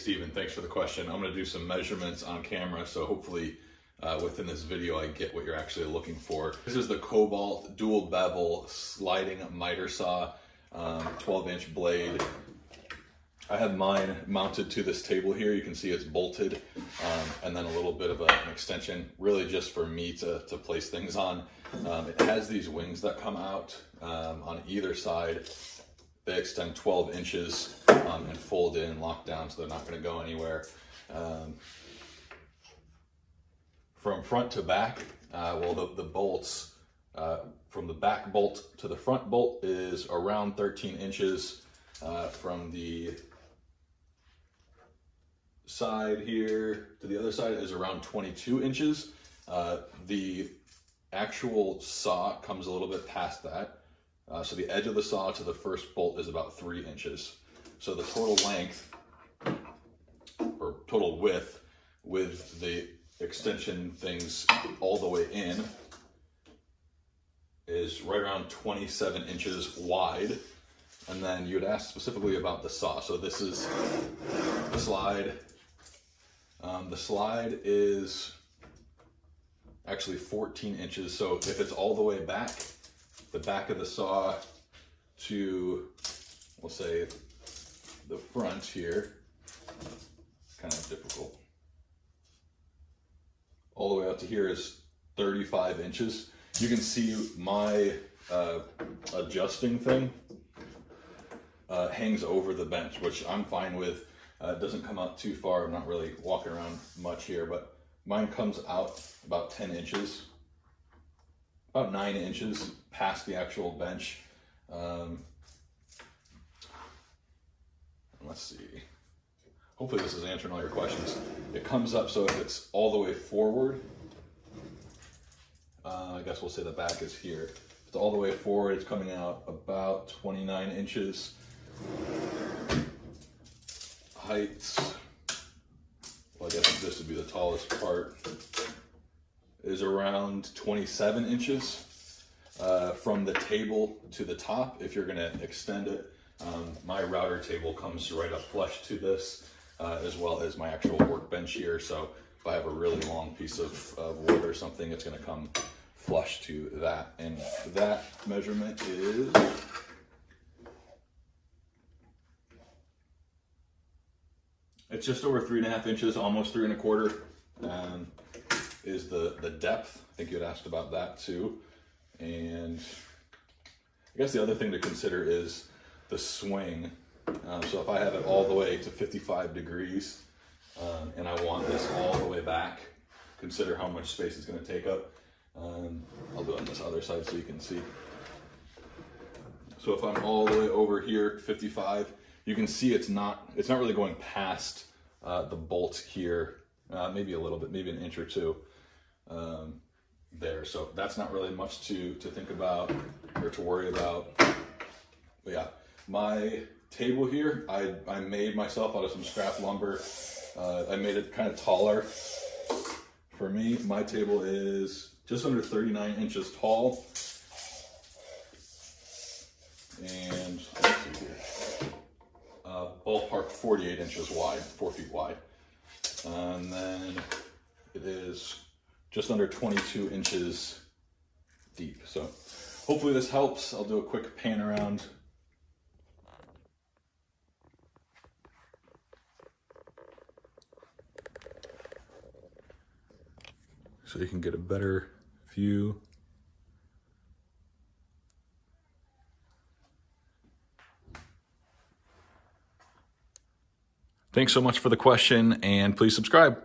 Steven, thanks for the question. I'm going to do some measurements on camera, so hopefully within this video I get what you're actually looking for. This is the Kobalt dual bevel sliding miter saw, 12-inch blade. I have mine mounted to this table here. You can see it's bolted, and then a little bit of an extension, really just for me to place things on. It has these wings that come out on either side. They extend 12 inches and fold in, lock down, so they're not going to go anywhere. From front to back, well, the bolts, from the back bolt to the front bolt is around 13 inches. From the side here to the other side is around 22 inches. The actual saw comes a little bit past that. So the edge of the saw to the first bolt is about 3 inches. So the total length, or total width, with the extension things all the way in, is right around 27 inches wide. And then you had asked specifically about the saw. So this is the slide. The slide is actually 14 inches. So if it's all the way back, the back of the saw to, we'll say, the front here, kind of difficult. All the way out to here is 35 inches. You can see my adjusting thing hangs over the bench, which I'm fine with. It doesn't come out too far. I'm not really walking around much here, but mine comes out about 10 inches, about 9 inches past the actual bench. Let's see. Hopefully this is answering all your questions. It comes up, so if it's all the way forward, I guess we'll say the back is here. If it's all the way forward, it's coming out about 29 inches. Heights, well, I guess this would be the tallest part, is around 27 inches from the table to the top. If you're going to extend it, my router table comes right up flush to this, as well as my actual workbench here. So if I have a really long piece of wood or something, it's going to come flush to that. And that measurement is it's just over 3.5 inches, almost 3 1/4. Is the depth. I think you had asked about that too. And I guess the other thing to consider is the swing. So if I have it all the way to 55 degrees and I want this all the way back, consider how much space it's going to take up. I'll do it on this other side so you can see. So if I'm all the way over here, 55, you can see it's not really going past the bolt here, maybe a little bit, maybe an inch or two there. So that's not really much to think about or to worry about. But yeah, my table here, I made myself out of some scrap lumber. I made it kind of taller. For me, my table is just under 39 inches tall. And let's see here. Ballpark 48 inches wide, 4 feet wide. And then it is just under 22 inches deep. So hopefully this helps. I'll do a quick pan around. So you can get a better view. Thanks so much for the question, and please subscribe.